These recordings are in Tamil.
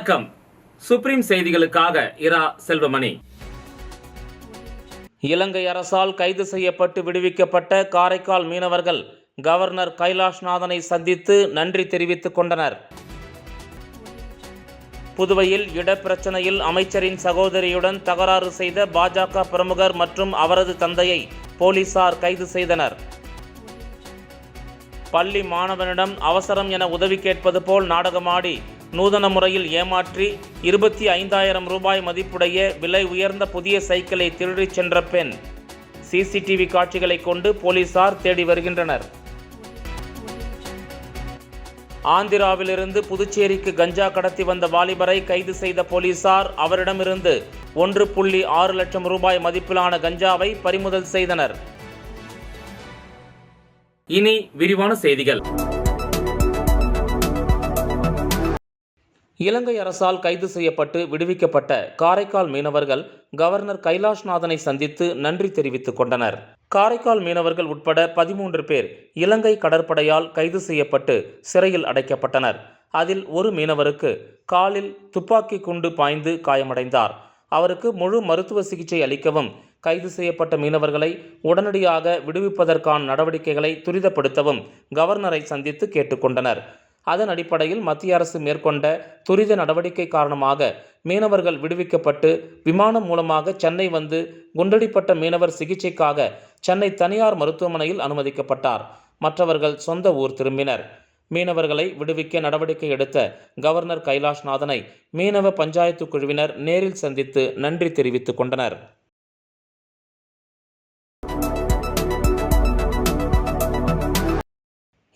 வணக்கம். சுப்ரீம் செய்திகளுக்காக இரா செல்வமணி. இலங்கை அரசால் கைது செய்யப்பட்டு விடுவிக்கப்பட்ட காரைக்கால் மீனவர்கள் கவர்னர் கைலாஷ்நாதனை சந்தித்து நன்றி தெரிவித்துக் கொண்டனர். புதுவையில் இடப்பிரச்சனையில் அமைச்சரின் சகோதரியுடன் தகராறு செய்த பாஜக பிரமுகர் மற்றும் அவரது தந்தையை போலீசார் கைது செய்தனர். பள்ளி மாணவனிடம் அவசரம் என உதவி கேட்பது போல் நாடகமாடி நூதன முறையில் ஏமாற்றி 25,000 ரூபாய் மதிப்புடைய விலை உயர்ந்த புதிய சைக்கிளை திருடிச் சென்ற பெண். சிசிடிவி காட்சிகளை கொண்டு போலீசார் தேடி வருகின்றனர். ஆந்திராவிலிருந்து புதுச்சேரிக்கு கஞ்சா கடத்தி வந்த வாலிபரை கைது செய்த போலீசார் அவரிடமிருந்து 1.6 லட்சம் ரூபாய் மதிப்பிலான கஞ்சாவை பறிமுதல் செய்தனர். இனி விரிவான செய்திகள். இலங்கை அரசால் கைது செய்யப்பட்டு விடுவிக்கப்பட்ட காரைக்கால் மீனவர்கள் கவர்னர் கைலாஷ்நாதனை சந்தித்து நன்றி தெரிவித்துக் கொண்டனர். காரைக்கால் மீனவர்கள் உட்பட 13 பேர் இலங்கை கடற்படையால் கைது செய்யப்பட்டு சிறையில் அடைக்கப்பட்டனர். அதில் ஒரு மீனவருக்கு காலில் துப்பாக்கி குண்டு பாய்ந்து காயமடைந்தார். அவருக்கு முழு மருத்துவ சிகிச்சை அளிக்கவும் கைது செய்யப்பட்ட மீனவர்களை உடனடியாக விடுவிப்பதற்கான நடவடிக்கைகளை துரிதப்படுத்தவும் கவர்னரை சந்தித்து கேட்டுக்கொண்டனர். அதன் அடிப்படையில் மத்திய அரசு மேற்கொண்ட துரித நடவடிக்கை காரணமாக மீனவர்கள் விடுவிக்கப்பட்டு விமானம் மூலமாக சென்னை வந்து குண்டடிப்பட்ட மீனவர் சிகிச்சைக்காக சென்னை தனியார் மருத்துவமனையில் அனுமதிக்கப்பட்டார். மற்றவர்கள் சொந்த ஊர் திரும்பினர். மீனவர்களை விடுவிக்க நடவடிக்கை எடுத்த கவர்னர் கைலாஷ்நாதனை மீனவ பஞ்சாயத்து குழுவினர் நேரில் சந்தித்து நன்றி தெரிவித்துக் கொண்டனர்.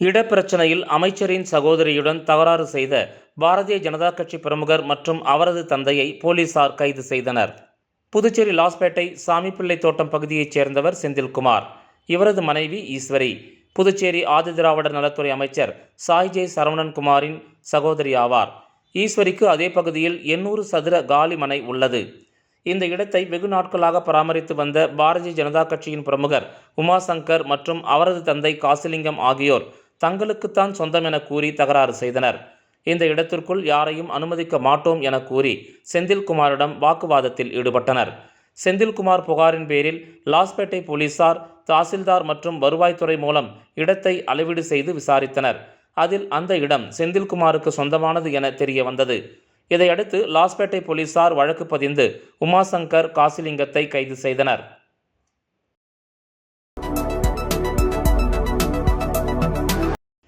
இடப்பிரச்சனையில் அமைச்சரின் சகோதரியுடன் தகராறு செய்த பாரதிய ஜனதா கட்சி பிரமுகர் மற்றும் அவரது தந்தையை போலீசார் கைது செய்தனர். புதுச்சேரி லாஸ்பேட்டை சாமிப்பிள்ளை தோட்டம் பகுதியைச் சேர்ந்தவர் செந்தில்குமார். இவரது மனைவி ஈஸ்வரி புதுச்சேரி ஆதிதிராவிடர் நலத்துறை அமைச்சர் சாய்ஜே சரவணன்குமாரின் சகோதரி ஆவார். ஈஸ்வரிக்கு அதே பகுதியில் 800 சதுர காலி மனை உள்ளது. இந்த இடத்தை வெகு நாட்களாக பராமரித்து வந்த பாரதிய ஜனதா கட்சியின் பிரமுகர் உமாசங்கர் மற்றும் அவரது தந்தை காசிலிங்கம் ஆகியோர் தங்களுக்குத்தான் சொந்தம் என கூறி தகராறு செய்தனர். இந்த இடத்திற்குள் யாரையும் அனுமதிக்க மாட்டோம் என கூறி செந்தில்குமாரிடம் வாக்குவாதத்தில் ஈடுபட்டனர். செந்தில்குமார் புகாரின் பேரில் லாஸ்பேட்டை போலீசார் தாசில்தார் மற்றும் வருவாய்த்துறை மூலம் இடத்தை அளவீடு செய்து விசாரித்தனர். அதில் அந்த இடம் செந்தில்குமாருக்கு சொந்தமானது என தெரிய வந்தது. இதையடுத்து லாஸ்பேட்டை போலீசார் வழக்கு பதிந்து உமாசங்கர் காசிலிங்கத்தை கைது செய்தனர்.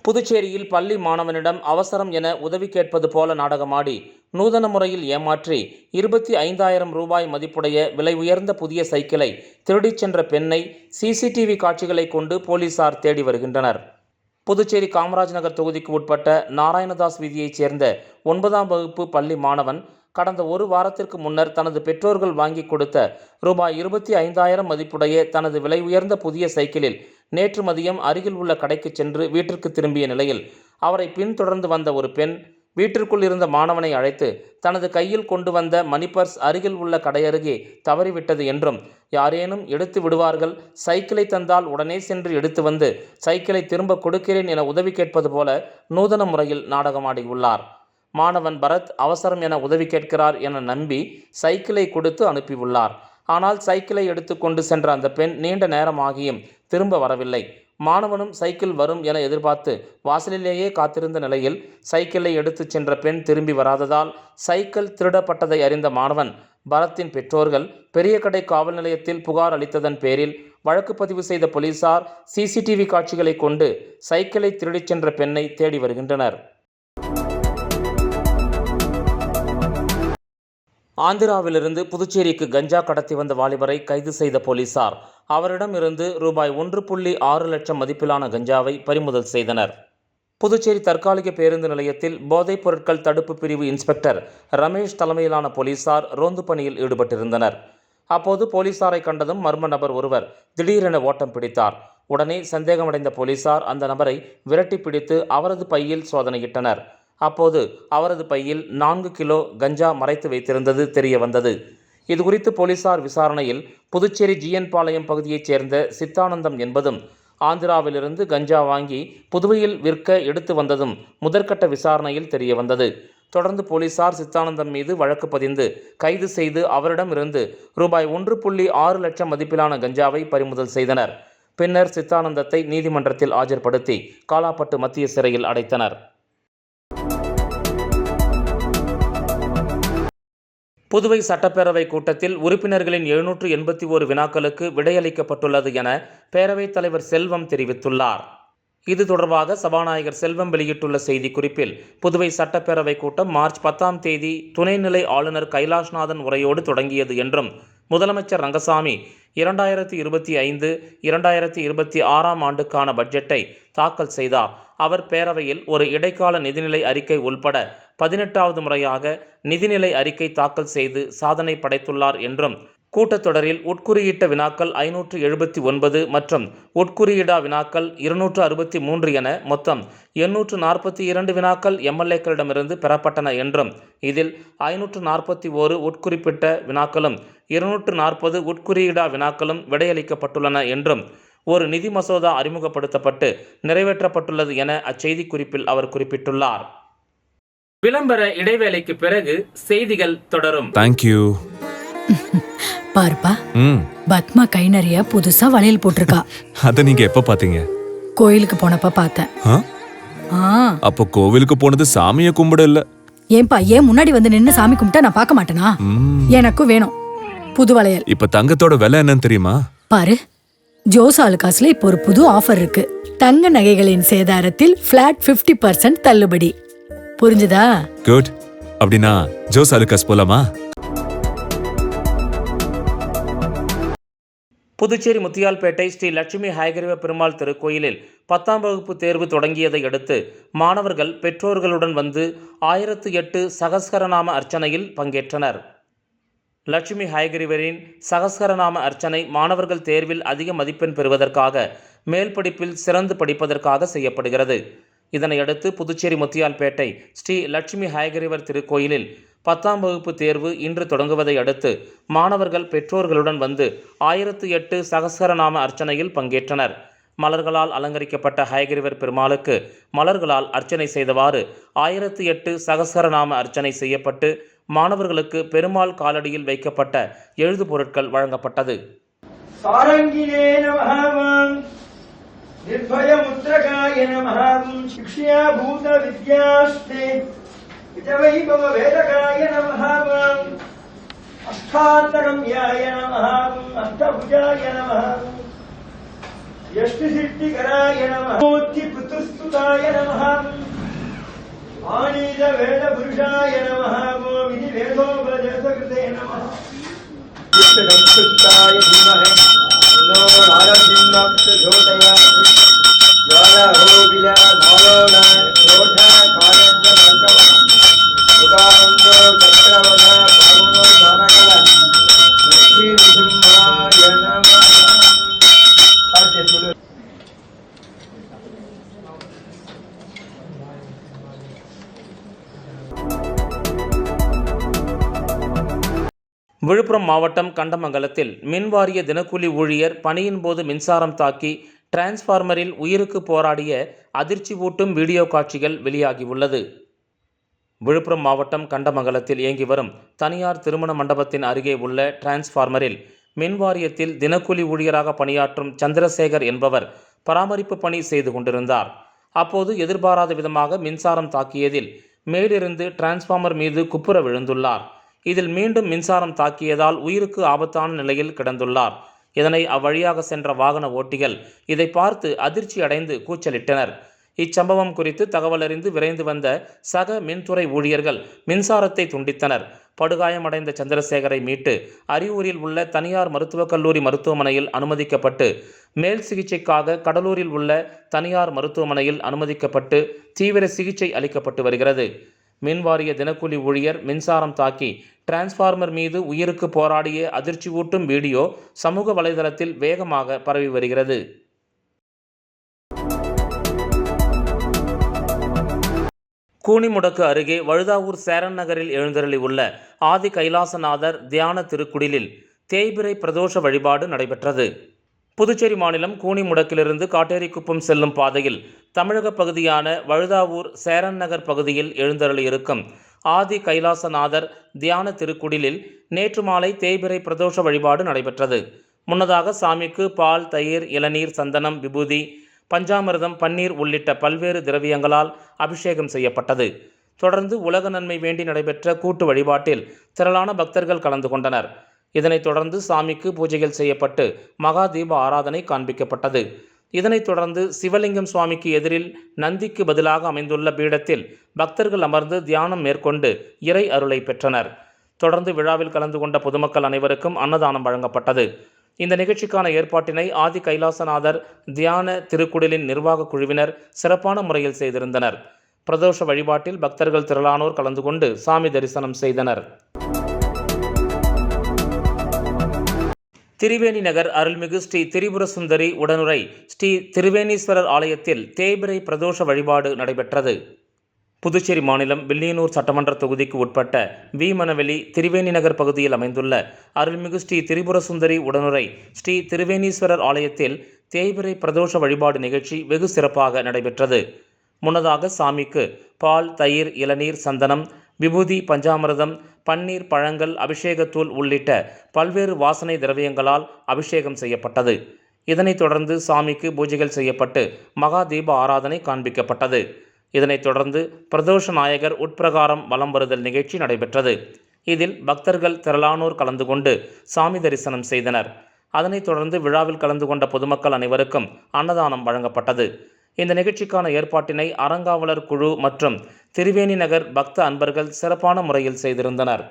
புதுச்சேரியில் பள்ளி மாணவனிடம் அவசரம் என உதவி கேட்பது போல நாடகமாடி நூதன முறையில் ஏமாற்றி 25,000 ரூபாய் மதிப்புடைய விலை உயர்ந்த புதிய சைக்கிளை திருடிச் சென்ற பெண்ணை சிசிடிவி காட்சிகளை கொண்டு போலீசார் தேடி வருகின்றனர். புதுச்சேரி காமராஜ் நகர் தொகுதிக்கு உட்பட்ட நாராயணதாஸ் வீதியைச் சேர்ந்த 9ஆம் வகுப்பு பள்ளி மாணவன் கடந்த ஒரு வாரத்திற்கு முன்னர் தனது பெற்றோர்கள் வாங்கி கொடுத்த ரூபாய் 25,000 மதிப்புடைய தனது விலை உயர்ந்த புதிய சைக்கிளில் நேற்று மதியம் அருகில் உள்ள கடைக்கு சென்று வீட்டிற்கு திரும்பிய நிலையில் அவரை பின்தொடர்ந்து வந்த ஒரு பெண் வீட்டிற்குள் இருந்த மாணவனை அழைத்து தனது கையில் கொண்டு வந்த மணிபர்ஸ் அருகில் உள்ள கடையருகே தவறிவிட்டது என்றும் யாரேனும் எடுத்து விடுவார்கள், சைக்கிளை தந்தால் உடனே சென்று எடுத்து வந்து சைக்கிளை திரும்ப கொடுக்கிறேன் என உதவி கேட்பது போல நூதன முறையில் நாடகமாடியுள்ளார். மாணவன் பரத் அவசரம் என உதவி கேட்கிறார் என நம்பி சைக்கிளை கொடுத்து அனுப்பியுள்ளார். ஆனால் சைக்கிளை எடுத்து கொண்டு சென்ற அந்த பெண் நீண்ட நேரமாகியும் திரும்ப வரவில்லை. மாணவனும் சைக்கிள் வரும் என எதிர்பார்த்து வாசலிலேயே காத்திருந்த நிலையில் சைக்கிளை எடுத்து சென்ற பெண் திரும்பி வராததால் சைக்கிள் திருடப்பட்டதை அறிந்த மாணவன் பரத்தின் பெற்றோர்கள் பெரியகடை காவல் நிலையத்தில் புகார் அளித்ததன் பேரில் வழக்கு பதிவு செய்த போலீசார் சிசிடிவி காட்சிகளை கொண்டு சைக்கிளை திருடிச் சென்ற பெண்ணை தேடி வருகின்றனர். ஆந்திராவிலிருந்து புதுச்சேரிக்கு கஞ்சா கடத்தி வந்த வாலிபரை கைது செய்த போலீசார் அவரிடமிருந்து ரூபாய் 1.6 லட்சம் மதிப்பிலான கஞ்சாவை பறிமுதல் செய்தனர். புதுச்சேரி தற்காலிக பேருந்து நிலையத்தில் போதைப் பொருட்கள் தடுப்பு பிரிவு இன்ஸ்பெக்டர் ரமேஷ் தலைமையிலான போலீசார் ரோந்து பணியில் ஈடுபட்டிருந்தனர். அப்போது போலீசாரை கண்டதும் மர்ம நபர் ஒருவர் திடீரென ஓட்டம் பிடித்தார். உடனே சந்தேகமடைந்த போலீசார் அந்த நபரை விரட்டி பிடித்து அவரது பையில் சோதனையிட்டனர். அப்போது அவரது பையில் 4 கிலோ கஞ்சா மறைத்து வைத்திருந்தது தெரிய வந்தது. இதுகுறித்து போலீசார் விசாரணையில் புதுச்சேரி ஜிஎன் பாளையம் பகுதியைச் சேர்ந்த சித்தானந்தம் என்பதும் ஆந்திராவிலிருந்து கஞ்சா வாங்கி புதுவையில் விற்க எடுத்து வந்ததும் முதற்கட்ட விசாரணையில் தெரிய வந்தது. தொடர்ந்து போலீசார் சித்தானந்தம் மீது வழக்கு பதிந்து கைது செய்து அவரிடமிருந்து ரூபாய் 1.6 லட்சம் மதிப்பிலான கஞ்சாவை பறிமுதல் செய்தனர். பின்னர் சித்தானந்தத்தை நீதிமன்றத்தில் ஆஜர்படுத்தி காலாப்பட்டு மத்திய சிறையில் அடைத்தனர். புதுவை சட்டப்பேரவை கூட்டத்தில் உறுப்பினர்களின் 781 வினாக்களுக்கு விடையளிக்கப்பட்டுள்ளது என பேரவைத் தலைவர் செல்வம் தெரிவித்துள்ளார். இது தொடர்பாக சபாநாயகர் செல்வம் வெளியிட்டுள்ள செய்திக்குறிப்பில், புதுவை சட்டப்பேரவை கூட்டம் மார்ச் 10ஆம் தேதி துணைநிலை ஆளுநர் கைலாஷ்நாதன் உரையோடு தொடங்கியது என்றும், முதலமைச்சர் ரங்கசாமி 2025-2026ஆம் ஆண்டுக்கான பட்ஜெட்டை தாக்கல் செய்தார். அவர் பேரவையில் ஒரு இடைக்கால நிதிநிலை அறிக்கை உள்பட 18வது முறையாக நிதிநிலை அறிக்கை தாக்கல் செய்து சாதனை படைத்துள்ளார் என்றும், கூட்டத்தொடரில் உட்குறியிட்ட வினாக்கள் 579 மற்றும் உட்குறியிடா வினாக்கள் 263 என மொத்தம் 842 வினாக்கள் எம்எல்ஏக்களிடமிருந்து பெறப்பட்டன என்றும், இதில் 541 உட்குறிப்பிட்ட வினாக்களும் 240 உட்குறியிடா வினாக்களும் விடையளிக்கப்பட்டுள்ளன என்றும், ஒரு நிதி மசோதா அறிமுகப்படுத்தப்பட்டு நிறைவேற்றப்பட்டுள்ளது என அச்செய்திக்குறிப்பில் அவர் குறிப்பிட்டுள்ளார். விளம்பர இடைவேளைக்கு பிறகு செய்திகள் தொடரும். தேங்க்யூ. பாருப்பா, பத்மா கை நிறைய புதுசா வளையல் போட்டிருக்கா. அத நீங்க எப்ப பாத்தீங்க? கோயிலுக்கு போனப்ப பார்த்தேன். அப்போ கோவிலுக்கு போனது சாமிய கும்பிட இல்ல. ஏன்பா, ஏன் முன்னாடி வந்து நின்னு சாமி கும்பிட்டா நான் பார்க்க மாட்டேனா? எனக்கும் வேணும் புது வளையல். இப்ப தங்கத்தோட விலை என்னன்னு தெரியுமா? பாரு, ஜோஸ் ஆலுகாஸ்ல இப்போ ஒரு புது ஆஃபர் இருக்கு. தங்க நகைகளின் சேதாரத்தில் பிளாட் 50% தள்ளுபடி. புரிஞ்சுதா? குட். அப்படினா ஜோஸ் ஆலுகாஸ் போலாமா? புதுச்சேரி முத்தியால்பேட்டை ஸ்ரீ லட்சுமி ஹயகிரீவ பெருமாள் திருக்கோயிலில் 10ஆம் வகுப்பு தேர்வு தொடங்கியதை அடுத்து மாணவர்கள் பெற்றோர்களுடன் வந்து 1008 சகஸ்கரநாம அர்ச்சனையில் பங்கேற்றனர். லட்சுமி ஹயகிரிவரின் சகஸ்கரநாம அர்ச்சனை மாணவர்கள் தேர்வில் அதிக மதிப்பெண் பெறுவதற்காக, மேல் படிப்பில் சிறந்து படிப்பதற்காக செய்யப்படுகிறது. இதனையடுத்து புதுச்சேரி முத்தியால்பேட்டை ஸ்ரீ லட்சுமி ஹயகிரிவர் திருக்கோயிலில் 10ஆம் வகுப்பு தேர்வு இன்று தொடங்குவதை அடுத்து மாணவர்கள் பெற்றோர்களுடன் வந்து 1008 சகஸ்கரநாம அர்ச்சனையில் பங்கேற்றனர். மலர்களால் அலங்கரிக்கப்பட்ட ஹயகிரிவர் பெருமாளுக்கு மலர்களால் அர்ச்சனை செய்தவாறு 1008 சகஸ்கரநாம அர்ச்சனை செய்யப்பட்டு மாணவர்களுக்கு பெருமாள் காலடியில் வைக்கப்பட்ட எழுது பொருட்கள் வழங்கப்பட்டது. निर्भयमुद्रकाय नमः शिक्ष्याभूत विद्यास्ते विजवैभव वेदकाय नमः अष्टान्तरम्याय नमः अष्टभुजाय नमः यष्टिसिद्धिकराय नमः मूर्तिपुत्रस्तुताय नमः आनीत वेदपुरुषाय नमः विधिवेदोपदेशकृते नमः संस्कृताय धीमहि नो नारसिंहक्षोदयात् ज्वालाहोबिला मालोन रोधा कालञ्च भर्गव उदानन्दो चक्रवध पावनो दानकल लक्ष्मीनृसिंहाय नमः. விழுப்புரம் மாவட்டம் கண்டமங்கலத்தில் மின்வாரிய தினக்கூலி ஊழியர் பணியின் போது மின்சாரம் தாக்கி டிரான்ஸ்பார்மரில் உயிருக்கு போராடிய அதிர்ச்சி ஊட்டும் வீடியோ காட்சிகள் வெளியாகியுள்ளது. விழுப்புரம் மாவட்டம் கண்டமங்கலத்தில் இயங்கி வரும் தனியார் திருமண மண்டபத்தின் அருகே உள்ள டிரான்ஸ்பார்மரில் மின்வாரியத்தில் தினக்கூலி ஊழியராக பணியாற்றும் சந்திரசேகர் என்பவர் பராமரிப்பு பணி செய்து கொண்டிருந்தார். அப்போது எதிர்பாராத விதமாக மின்சாரம் தாக்கியதில் மேலிருந்து டிரான்ஸ்பார்மர் மீது குப்புற விழுந்துள்ளார். இதில் மீண்டும் மின்சாரம் தாக்கியதால் உயிருக்கு ஆபத்தான நிலையில் கிடந்துள்ளார். இதனை அவ்வழியாக சென்ற வாகன ஓட்டிகள் இதை பார்த்து அதிர்ச்சி அடைந்து கூச்சலிட்டனர். இச்சம்பவம் குறித்து தகவலறிந்து விரைந்து வந்த சக மின்துறை ஊழியர்கள் மின்சாரத்தை துண்டித்தனர். படுகாயமடைந்த சந்திரசேகரை மீட்டு அரியூரில் உள்ள தனியார் மருத்துவக் கல்லூரி மருத்துவமனையில் அனுமதிக்கப்பட்டு மேல் சிகிச்சைக்காக கடலூரில் உள்ள தனியார் மருத்துவமனையில் அனுமதிக்கப்பட்டு தீவிர சிகிச்சை அளிக்கப்பட்டு வருகிறது. மின்வாரிய தினக்கூலி ஊழியர் மின்சாரம் தாக்கி டிரான்ஸ்பார்மர் மீது உயிருக்கு போராடிய அதிர்ச்சி ஊட்டும் வீடியோ சமூக வலைதளத்தில் வேகமாக பரவி வருகிறது. கூனிமுடக்கு அருகே வழுதாவூர் சேரன் நகரில் எழுந்தருளி உள்ள ஆதி கைலாசநாதர் தியான திருக்குடிலில் தேய்பிறை பிரதோஷ வழிபாடு நடைபெற்றது. புதுச்சேரி மாநிலம் கூனிமுடக்கிலிருந்து காட்டேரிக்குப்பம் செல்லும் பாதையில் தமிழக பகுதியான வழுதாவூர் சேரன் நகர் பகுதியில் எழுந்தருளியிருக்கும் ஆதி கைலாசநாதர் தியான திருக்குடிலில் நேற்று மாலை தேய்பிறை பிரதோஷ வழிபாடு நடைபெற்றது. முன்னதாக சாமிக்கு பால், தயிர், இளநீர், சந்தனம், விபூதி, பஞ்சாமிர்தம், பன்னீர் உள்ளிட்ட பல்வேறு திரவியங்களால் அபிஷேகம் செய்யப்பட்டது. தொடர்ந்து உலக நன்மை வேண்டி நடைபெற்ற கூட்டு வழிபாட்டில் திரளான பக்தர்கள் கலந்து கொண்டனர். இதனைத் தொடர்ந்து சாமிக்கு பூஜைகள் செய்யப்பட்டு மகா தீப ஆராதனை காண்பிக்கப்பட்டது. இதனைத் தொடர்ந்து சிவலிங்கம் சுவாமிக்கு எதிரில் நந்திக்கு பதிலாக அமைந்துள்ள பீடத்தில் பக்தர்கள் அமர்ந்து தியானம் மேற்கொண்டு இறை அருளை பெற்றனர். தொடர்ந்து விழாவில் கலந்து கொண்ட பொதுமக்கள் அனைவருக்கும் அன்னதானம் வழங்கப்பட்டது. இந்த நிகழ்ச்சிக்கான ஏற்பாட்டினை ஆதி கைலாசநாதர் தியான திருக்குடிலின் நிர்வாக குழுவினர் சிறப்பான முறையில் செய்திருந்தனர். பிரதோஷ வழிபாட்டில் பக்தர்கள் திரளானோர் கலந்து கொண்டு சாமி தரிசனம் செய்தனர். திரிவேணி நகர் அருள்மிகு ஸ்ரீ திரிபுர சுந்தரி உடனுரை ஸ்ரீ திருவேணீஸ்வரர் ஆலயத்தில் தேய்பிறை பிரதோஷ வழிபாடு நடைபெற்றது. புதுச்சேரி மாநிலம் வில்லியனூர் சட்டமன்ற தொகுதிக்கு உட்பட்ட வீமனவெளி திரிவேணி நகர் பகுதியில் அமைந்துள்ள அருள்மிகு ஸ்ரீ திரிபுர சுந்தரி உடனுரை ஸ்ரீ திருவேணீஸ்வரர் ஆலயத்தில் தேய்பிறை பிரதோஷ வழிபாடு நிகழ்ச்சி வெகு சிறப்பாக நடைபெற்றது. முன்னதாக சாமிக்கு பால், தயிர், இளநீர், சந்தனம், விபூதி, பஞ்சாமிர்தம், பன்னீர், பழங்கள், அபிஷேகத்தூள் உள்ளிட்ட பல்வேறு வாசனை திரவியங்களால் அபிஷேகம் செய்யப்பட்டது. இதனைத் தொடர்ந்து சாமிக்கு பூஜைகள் செய்யப்பட்டு மகா தீப ஆராதனை காண்பிக்கப்பட்டது. இதனைத் தொடர்ந்து பிரதோஷ நாயகர் உட்பிரகாரம் வலம் வருதல் நிகழ்ச்சி நடைபெற்றது. இதில் பக்தர்கள் திரளானோர் கலந்து கொண்டு சாமி தரிசனம் செய்தனர். அதனைத் தொடர்ந்து விழாவில் கலந்து கொண்ட பொதுமக்கள் அனைவருக்கும் அன்னதானம் வழங்கப்பட்டது. இந்த நிகழ்ச்சிக்கான ஏற்பாட்டினை அறங்காவலர் குழு மற்றும் திரிவேணி நகர் பக்த அன்பர்கள் சிறப்பான முறையில் செய்திருந்தனர்.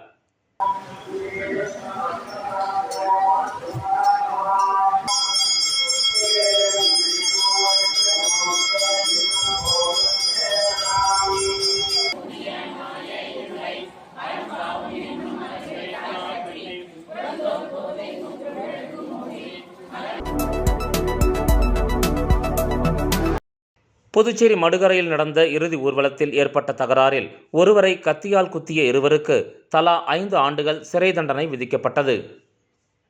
புதுச்சேரி மடுகரையில் நடந்த இறுதி ஊர்வலத்தில் ஏற்பட்ட தகராறில் ஒருவரை கத்தியால் குத்திய இருவருக்கு தலா 5 ஆண்டுகள் சிறை தண்டனை விதிக்கப்பட்டது.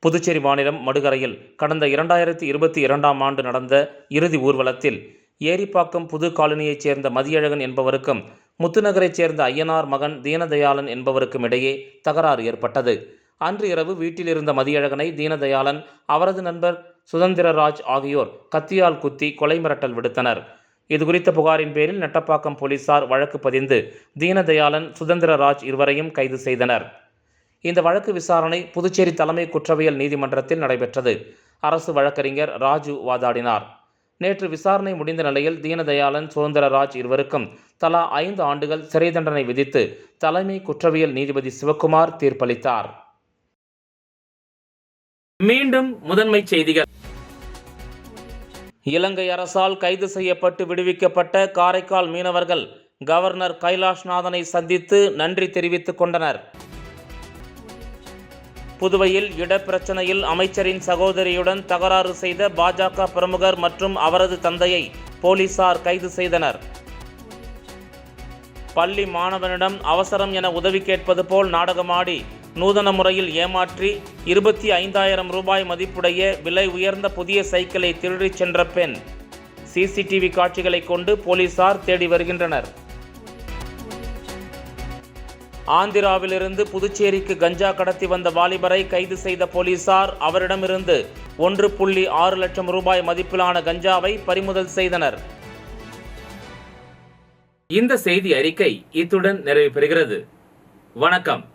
புதுச்சேரி மாநிலம் மடுகரையில் கடந்த 2022ஆம் ஆண்டு நடந்த இறுதி ஊர்வலத்தில் ஏரிப்பாக்கம் புது காலனியைச் சேர்ந்த மதியழகன் என்பவருக்கும் முத்துநகரைச் சேர்ந்த ஐயனார் மகன் தீனதயாளன் என்பவருக்கும் இடையே தகராறு ஏற்பட்டது. அன்று இரவு வீட்டில் இருந்த மதியழகனை தீனதயாளன், அவரது நண்பர் சுதந்திரராஜ் ஆகியோர் கத்தியால் குத்தி கொலை மிரட்டல் விடுத்தனர். இதுகுறித்த புகாரின் பேரில் நெட்டப்பாக்கம் போலீசார் வழக்கு பதிந்து தீனதயாளன், சுதந்திரராஜ் இருவரையும் கைது செய்தனர். இந்த வழக்கு விசாரணை புதுச்சேரி தலைமை குற்றவியல் நீதிமன்றத்தில் நடைபெற்றது. அரசு வழக்கறிஞர் ராஜு வாதாடினார். நேற்று விசாரணை முடிந்த நிலையில் தீனதயாளன், சுதந்திரராஜ் இருவருக்கும் தலா 5 ஆண்டுகள் சிறை தண்டனை விதித்து தலைமை குற்றவியல் நீதிபதி சிவக்குமார் தீர்ப்பளித்தார். மீண்டும் முதன்மை செய்திகள். இலங்கை அரசால் கைது செய்யப்பட்டு விடுவிக்கப்பட்ட காரைக்கால் மீனவர்கள் கவர்னர் கைலாஷ்நாதனை சந்தித்து நன்றி தெரிவித்துக் கொண்டனர். புதுவையில் இடப்பிரச்சனையில் அமைச்சரின் சகோதரியுடன் தகராறு செய்த பாஜக பிரமுகர் மற்றும் அவரது தந்தையை போலீசார் கைது செய்தனர். பள்ளி மாணவனிடம் அவசரம் என உதவி கேட்பது போல் நாடகமாடி நூதன முறையில் ஏமாற்றி 25,000 ரூபாய் மதிப்புடைய விலை உயர்ந்த புதிய சைக்கிளை திருடிச் சென்ற பெண். சிசிடிவி காட்சிகளை கொண்டு போலீசார் தேடி வருகின்றனர். ஆந்திராவிலிருந்து புதுச்சேரிக்கு கஞ்சா கடத்தி வந்த வாலிபரை கைது செய்த போலீசார் அவரிடமிருந்து 1.6 லட்சம் ரூபாய் மதிப்பிலான கஞ்சாவை பறிமுதல் செய்தனர். இந்த செய்தி அறிக்கை இத்துடன் நிறைவு பெறுகிறது. வணக்கம்.